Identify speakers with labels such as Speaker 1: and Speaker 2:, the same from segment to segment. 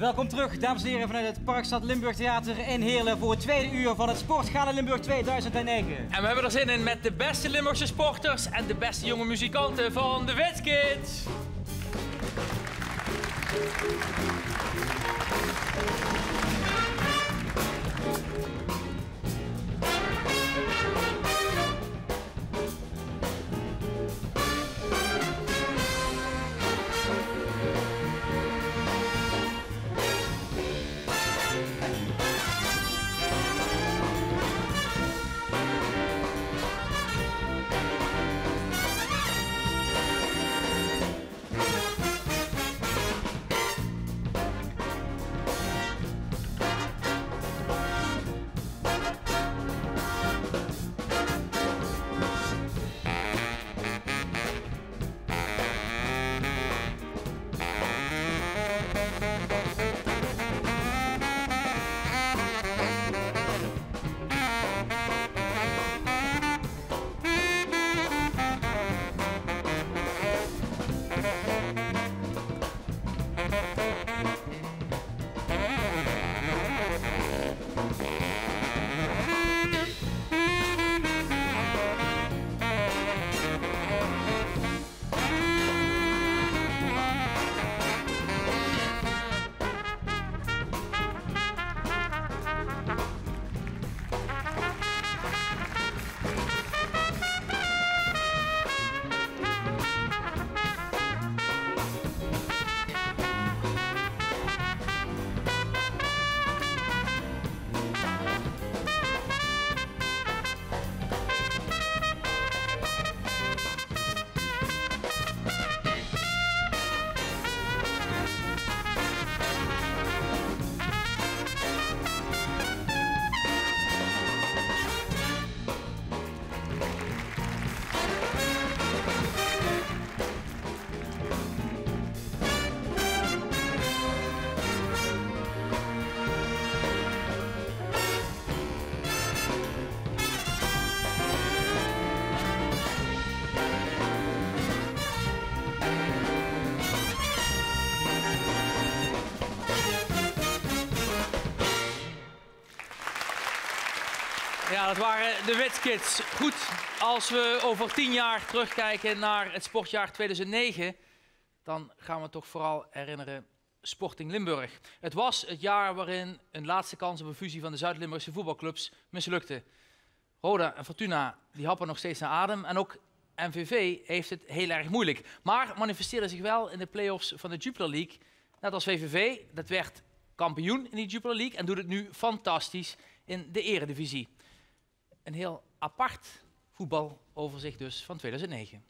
Speaker 1: Welkom terug, dames en heren, vanuit het Parkstad Limburg Theater in Heerlen voor het tweede uur van het Sportgala Limburg 2009.
Speaker 2: En we hebben er zin in met de beste Limburgse sporters en de beste jonge muzikanten van de Witskids. Ja, dat waren de Witskids. Goed, als we over 10 jaar terugkijken naar het sportjaar 2009, dan gaan we toch vooral herinneren Sporting Limburg. Het was het jaar waarin een laatste kans op een fusie van de Zuid-Limburgse voetbalclubs mislukte. Roda en Fortuna die happen nog steeds naar adem en ook MVV heeft het heel erg moeilijk. Maar manifesteerde zich wel in de play-offs van de Jupiler League. Net als VVV, dat werd kampioen in die Jupiler League en doet het nu fantastisch in de eredivisie. Een heel apart voetbaloverzicht dus van 2009.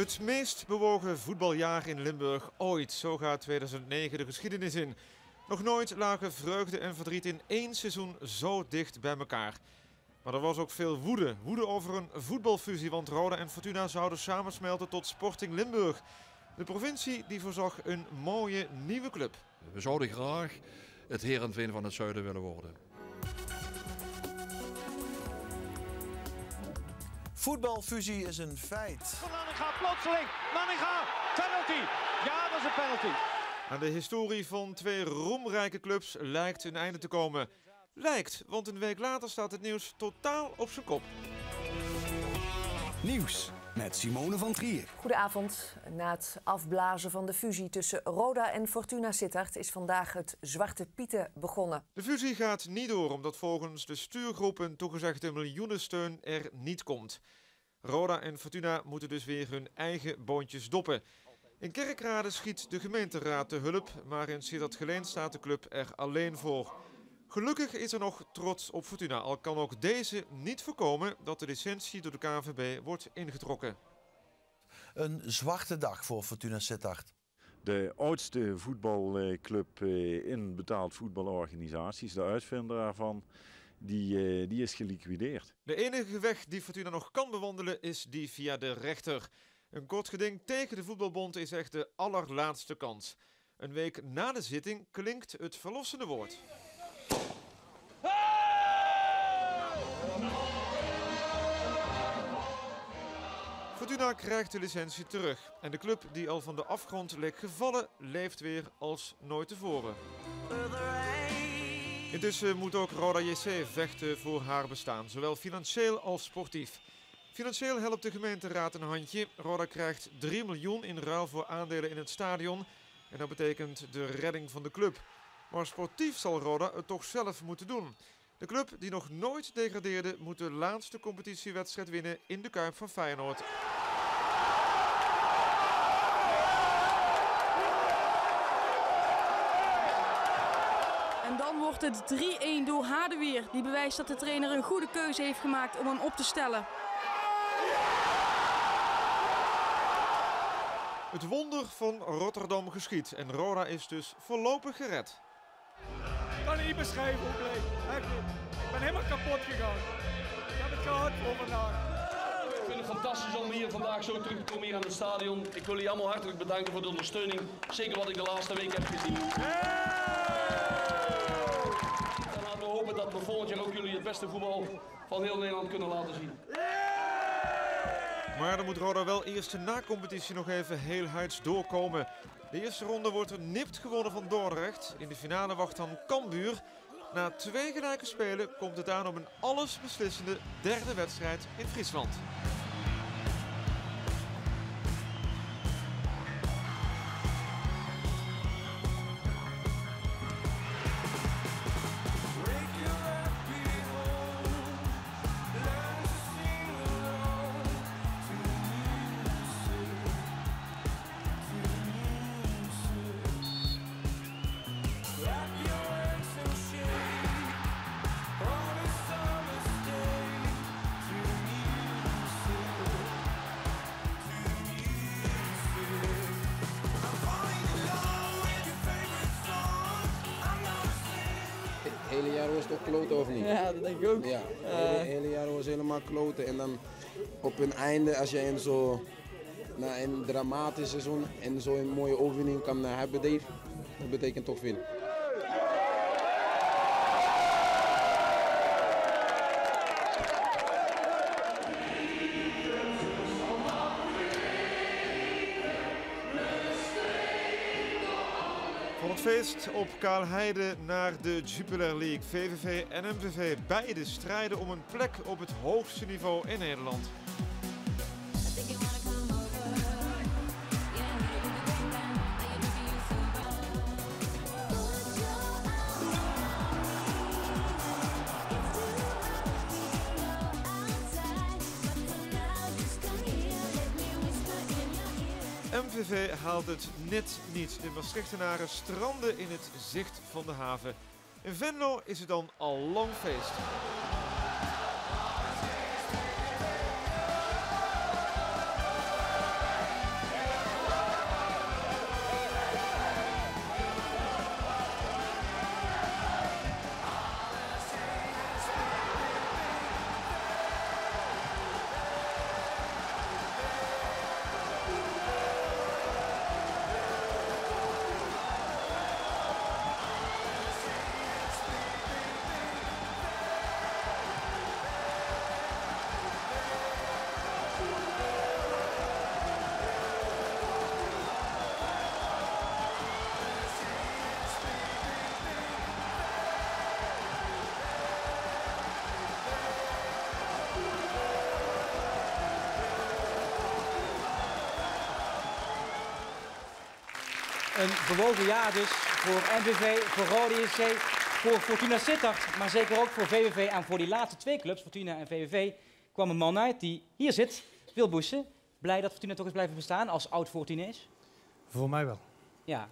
Speaker 3: Het meest bewogen voetbaljaar in Limburg ooit. Zo gaat 2009 de geschiedenis in. Nog nooit lagen vreugde en verdriet in één seizoen zo dicht bij elkaar. Maar er was ook veel woede. Woede over een voetbalfusie, want Roda en Fortuna zouden samensmelten tot Sporting Limburg. De provincie die voorzag een mooie nieuwe club.
Speaker 4: We zouden graag het Heerenveen van het zuiden willen worden.
Speaker 5: Voetbalfusie is een feit.
Speaker 6: Nanninga plotseling. Nanninga, penalty. Ja, dat is een penalty.
Speaker 3: Aan de historie van twee roemrijke clubs lijkt een einde te komen. Lijkt, want een week later staat het nieuws totaal op zijn kop.
Speaker 5: Nieuws met Simone van Trier.
Speaker 7: Goedenavond. Na het afblazen van de fusie tussen Roda en Fortuna Sittard is vandaag het Zwarte Pieten begonnen.
Speaker 3: De fusie gaat niet door omdat volgens de stuurgroep een toegezegde miljoenensteun er niet komt. Roda en Fortuna moeten dus weer hun eigen boontjes doppen. In Kerkrade schiet de gemeenteraad te hulp, maar in Sittard-Geleen staat de club er alleen voor. Gelukkig is er nog trots op Fortuna, al kan ook deze niet voorkomen dat de licentie door de KNVB wordt ingetrokken.
Speaker 5: Een zwarte dag voor Fortuna Sittard.
Speaker 8: De oudste voetbalclub in betaald voetbalorganisaties, de uitvinder daarvan, die is geliquideerd.
Speaker 3: De enige weg die Fortuna nog kan bewandelen is die via de rechter. Een kort geding tegen de voetbalbond is echt de allerlaatste kans. Een week na de zitting klinkt het verlossende woord. Fortuna krijgt de licentie terug. En de club die al van de afgrond leek gevallen, leeft weer als nooit tevoren. Intussen moet ook Roda JC vechten voor haar bestaan, zowel financieel als sportief. Financieel helpt de gemeenteraad een handje. Roda krijgt 3 miljoen in ruil voor aandelen in het stadion. En dat betekent de redding van de club. Maar sportief zal Roda het toch zelf moeten doen. De club die nog nooit degradeerde moet de laatste competitiewedstrijd winnen in de Kuip van Feyenoord.
Speaker 9: En dan wordt het 3-1 door Hadeweer. Die bewijst dat de trainer een goede keuze heeft gemaakt om hem op te stellen.
Speaker 3: Het wonder van Rotterdam geschiet en Roda is dus voorlopig gered.
Speaker 6: Ik kan niet beschrijven hoe bleek. Ik ben helemaal kapot gegaan. Ik heb het gehad voor vandaag.
Speaker 10: Ik vind het fantastisch om hier vandaag zo terug te komen hier aan het stadion. Ik wil jullie allemaal hartelijk bedanken voor de ondersteuning. Zeker wat ik de laatste week heb gezien. En laten we hopen dat we volgend jaar ook jullie het beste voetbal van heel Nederland kunnen laten zien.
Speaker 3: Maar dan moet Roda wel eerst de na-competitie nog even heel huids doorkomen. De eerste ronde wordt er nipt gewonnen van Dordrecht. In de finale wacht dan Cambuur. Na 2 gelijke spelen komt het aan op een allesbeslissende derde wedstrijd in Friesland.
Speaker 11: Het hele jaar was toch kloten of niet?
Speaker 12: Ja, dat denk ik ook.
Speaker 11: Ja, het hele jaar was helemaal kloten. En dan op een einde, als je een dramatisch seizoen en zo'n mooie overwinning kan hebben, dat betekent toch veel.
Speaker 3: Van het feest op Kaalheide naar de Jupiler League. VVV en MVV beide strijden om een plek op het hoogste niveau in Nederland. MVV haalt het net niet. De Maastrichtenaren stranden in het zicht van de haven. In Venlo is het dan al lang feest.
Speaker 1: Een bewogen jaar dus voor MVV, voor Roda JC, voor Fortuna Sittard, maar zeker ook voor VVV en voor die laatste 2 clubs, Fortuna en VVV, kwam een man uit die hier zit, Wil Boessen. Blij dat Fortuna toch eens blijven bestaan als oud Fortunees?
Speaker 12: Voor mij wel.
Speaker 1: Ja.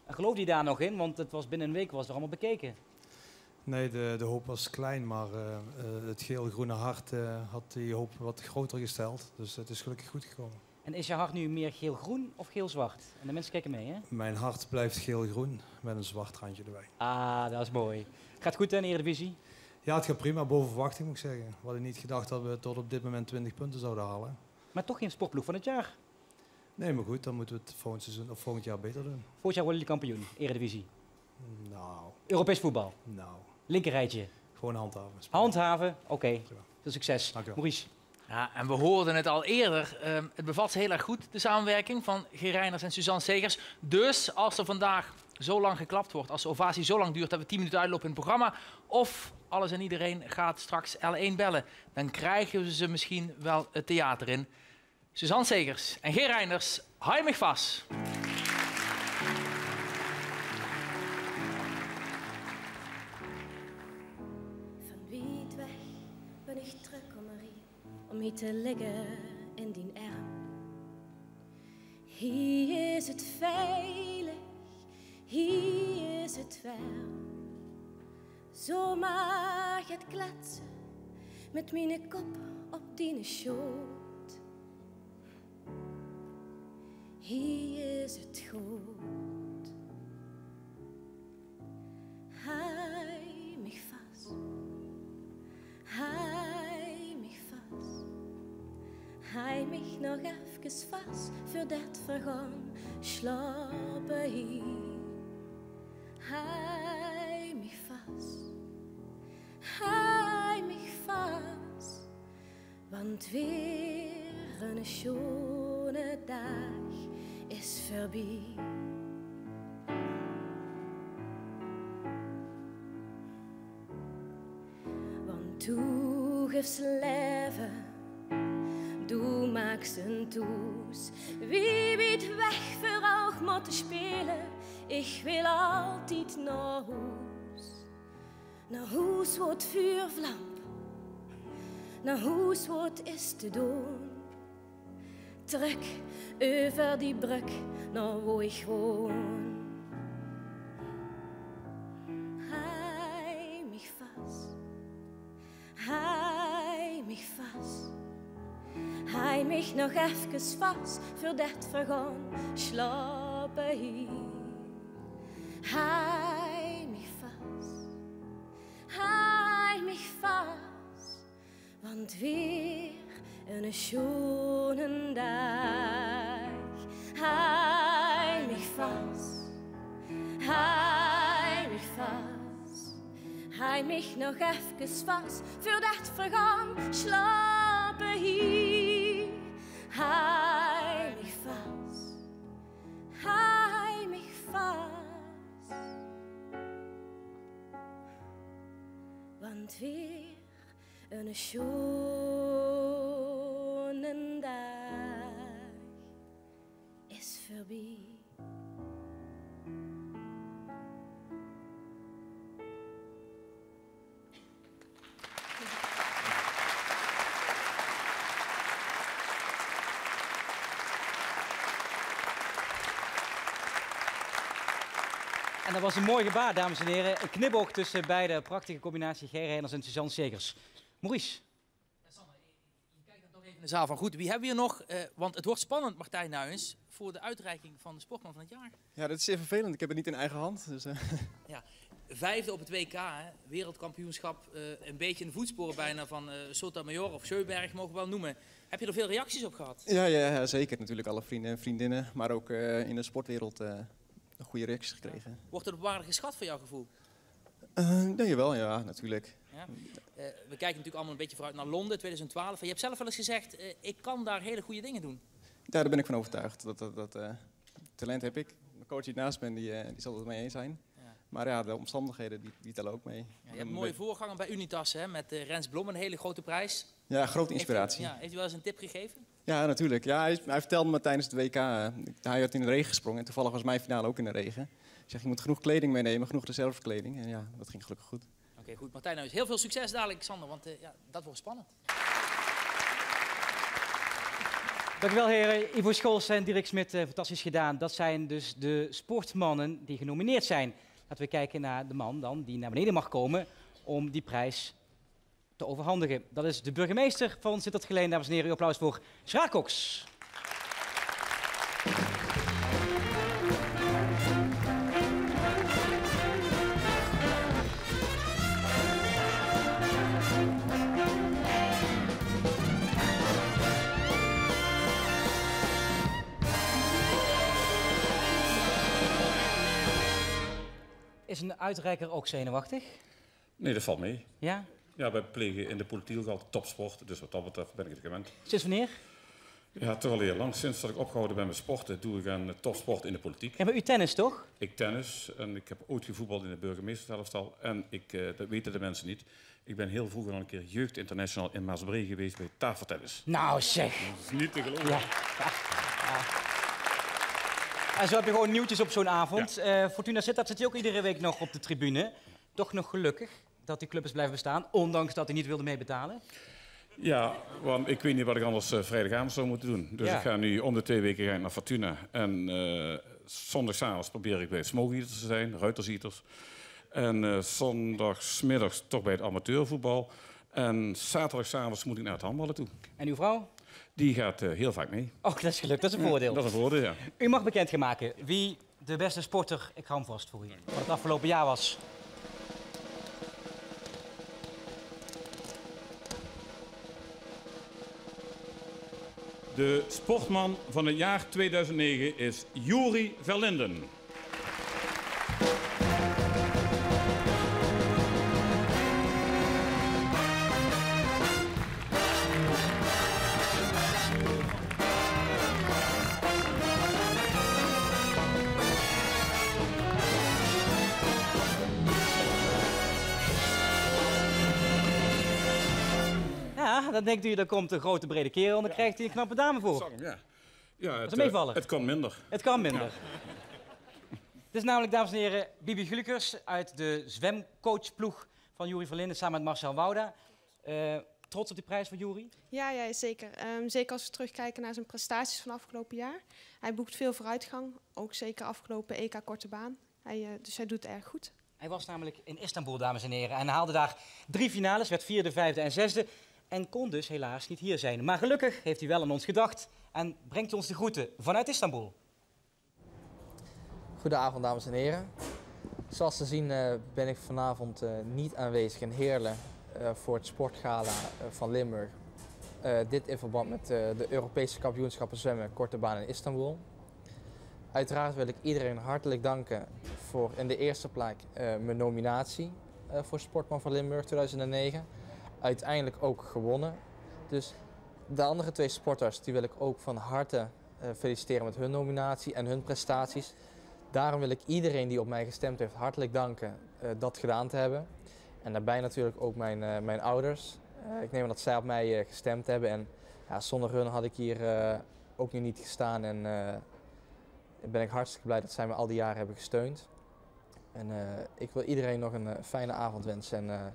Speaker 1: En geloof je daar nog in? Want het was binnen een week was het allemaal bekeken.
Speaker 12: Nee, de hoop was klein, maar het geel-groene hart had die hoop wat groter gesteld. Dus het is gelukkig goed gekomen.
Speaker 1: En is je hart nu meer geel-groen of geel-zwart? En de mensen kijken mee, hè?
Speaker 12: Mijn hart blijft geel-groen met een zwart randje erbij.
Speaker 1: Ah, dat is mooi. Gaat goed in de Eredivisie?
Speaker 12: Ja, het gaat prima. Boven verwachting moet ik zeggen. We hadden niet gedacht dat we tot op dit moment 20 punten zouden halen.
Speaker 1: Maar toch geen sportploeg van het jaar?
Speaker 12: Nee, maar goed, dan moeten we het volgend jaar beter doen.
Speaker 1: Volgend jaar worden jullie kampioen, Eredivisie.
Speaker 12: Nou.
Speaker 1: Europees voetbal?
Speaker 12: Nou.
Speaker 1: Linkerrijtje?
Speaker 12: Gewoon handhaven.
Speaker 1: Handhaven, oké. Veel succes. Maurice.
Speaker 2: Ja, en we hoorden het al eerder. Het bevat heel erg goed, de samenwerking van G. Reiners en Suzanne Segers. Dus als er vandaag zo lang geklapt wordt, als de ovatie zo lang duurt dat we 10 minuten uitlopen in het programma, of alles en iedereen gaat straks L1 bellen, dan krijgen we ze misschien wel het theater in. Suzanne Segers en G. Reiners, hou mich vast.
Speaker 13: Van wiet weg ben ik terug om hier te liggen in die arm. Hier is het veilig, hier is het warm. Zo mag het kletsen met mijn kop op die schoot. Hier is het goed. Hij mich vast. Hij mich vast. Hij mich nog even vast voordat we gaan slapen hier. Hij mich vast. Hij mich vast. Want weer een schone dag is voorbij. Want du gifst leven, du maakt een toes. Wie weet weg voor ook moeten spelen, ik wil altijd naar huis. Naar huis wordt vuurvlam, naar huis wordt is te doen. Terug over die brug naar waar ik woon. Hij mich vast. Hij mich vast. Hij mich nog even vast voordat we gaan slapen hier. Hij mich vast. Hij mich vast. Want weer een schone dag. Hij mich vast. Hij mich vast. Hij mich nog even vast voordat we gaan slapen hier. Hij mich vast. Hij mich vast. Want weer een schone dag is voorbij.
Speaker 1: En dat was een mooi gebaar, dames en heren. Een knipoog tussen beide, prachtige combinatie G. Reiners en Suzanne Segers. Maurice.
Speaker 2: In de zaal van goed. Wie hebben we hier nog? Want het wordt spannend, Martijn Nuyens, voor de uitreiking van de Sportman van het jaar.
Speaker 14: Ja, dat is zeer vervelend. Ik heb het niet in eigen hand. Dus,
Speaker 2: Ja, 5e op het WK, hè? Wereldkampioenschap. Een beetje in de voetsporen bijna van Sotomayor of Sjöberg, mogen we wel noemen. Heb je er veel reacties op gehad?
Speaker 14: Ja, zeker. Natuurlijk alle vrienden en vriendinnen. Maar ook in de sportwereld goede reacties gekregen.
Speaker 2: Wordt het op waarde geschat voor jouw gevoel?
Speaker 14: Nee, jawel, ja, natuurlijk.
Speaker 2: Ja. We kijken natuurlijk allemaal een beetje vooruit naar Londen 2012. Je hebt zelf wel eens gezegd, ik kan daar hele goede dingen doen.
Speaker 14: Ja, daar ben ik van overtuigd. Dat talent heb ik. Mijn coach die naast ben, die zal het mee eens zijn. Ja. Maar ja, de omstandigheden die tellen ook mee.
Speaker 2: Ja, je hebt een mooie voorganger bij Unitas, hè, met Rens Blom, een hele grote prijs.
Speaker 14: Ja, grote inspiratie.
Speaker 2: Heeft u wel eens een tip gegeven?
Speaker 14: Ja, natuurlijk. Ja, hij vertelde me tijdens het WK, hij had in de regen gesprongen. En toevallig was mijn finale ook in de regen. Ik zeg, je moet genoeg kleding meenemen, genoeg reservekleding. En ja, dat ging gelukkig goed.
Speaker 2: Oké, goed. Martijn, nou, heel veel succes dadelijk, Sander, want ja, dat wordt spannend.
Speaker 1: Dankjewel heren. Ivo Scholz en Dirk Smit, fantastisch gedaan. Dat zijn dus de sportmannen die genomineerd zijn. Laten we kijken naar de man dan die naar beneden mag komen om die prijs te overhandigen. Dat is de burgemeester van Sittard-Geleen. Dames en heren, uw applaus voor Sjaak Koks. Is een uitreiker ook zenuwachtig?
Speaker 15: Nee, dat valt mee.
Speaker 1: Ja?
Speaker 15: Ja, wij plegen in de politiek ook altijd topsport, dus wat dat betreft ben ik het gewend.
Speaker 1: Sinds wanneer?
Speaker 15: Ja, toch al heel lang. Sinds dat ik opgehouden ben met sporten, doe ik aan topsport in de politiek.
Speaker 1: Ja, maar u tennis toch?
Speaker 15: Ik tennis en ik heb ooit gevoetbald in de burgemeesterselftal. En dat weten de mensen niet. Ik ben heel vroeger al een keer Jeugd International in Maasbree geweest bij tafeltennis.
Speaker 1: Nou zeg.
Speaker 15: Dat is niet te geloven.
Speaker 1: Ja. En zo heb je gewoon nieuwtjes op zo'n avond. Ja. Fortuna Sittard zit je ook iedere week nog op de tribune. Toch nog gelukkig dat die club is blijven bestaan, ondanks dat hij niet wilde meebetalen.
Speaker 15: Ja, want ik weet niet wat ik anders vrijdagavond zou moeten doen. Dus ik ga nu om de 2 weken naar Fortuna. En zondagavond probeer ik bij het Smokeaters te zijn, Ruiterseaters. En zondagsmiddags toch bij het amateurvoetbal. En zaterdagavond moet ik naar het handballen toe.
Speaker 1: En uw vrouw?
Speaker 15: Die gaat heel vaak mee.
Speaker 1: Oh, dat is gelukt. Dat is een voordeel.
Speaker 15: Dat is een voordeel, ja.
Speaker 1: U mag bekendmaken wie de beste sporter, ik hou hem vast voor u, van het afgelopen jaar was.
Speaker 15: De sportman van het jaar 2009 is Juri Verlinden.
Speaker 1: Ja, dan denkt u, er komt een grote brede kerel en dan krijgt hij een knappe dame voor.
Speaker 15: Ja,
Speaker 1: dat is meevallen.
Speaker 15: Het kan minder.
Speaker 1: Het kan minder. Ja. Het is namelijk, dames en heren, Bibi Gullikers uit de zwemcoachploeg van Juri Verlinden samen met Marcel Wouda. Trots op die prijs van Juri?
Speaker 16: Ja, zeker. Zeker als we terugkijken naar zijn prestaties van afgelopen jaar. Hij boekt veel vooruitgang, ook zeker afgelopen EK Korte Baan. Dus hij doet het erg goed.
Speaker 1: Hij was namelijk in Istanbul, dames en heren, en haalde daar 3 finales, werd 4e, 5e en 6e. En kon dus helaas niet hier zijn. Maar gelukkig heeft hij wel aan ons gedacht en brengt ons de groeten vanuit Istanbul.
Speaker 17: Goedenavond, dames en heren. Zoals te zien ben ik vanavond niet aanwezig in Heerlen voor het sportgala van Limburg. Dit in verband met de Europese kampioenschappen zwemmen korte baan in Istanbul. Uiteraard wil ik iedereen hartelijk danken voor in de eerste plek mijn nominatie voor Sportman van Limburg 2009. Uiteindelijk ook gewonnen. Dus de andere 2 sporters die wil ik ook van harte feliciteren met hun nominatie en hun prestaties. Daarom wil ik iedereen die op mij gestemd heeft hartelijk danken dat gedaan te hebben. En daarbij natuurlijk ook mijn ouders. Ik neem aan dat zij op mij gestemd hebben en ja, zonder hun had ik hier ook nu niet gestaan. En ben ik hartstikke blij dat zij me al die jaren hebben gesteund. En ik wil iedereen nog een fijne avond wensen en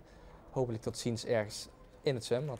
Speaker 17: hopelijk tot ziens ergens in het zwembad.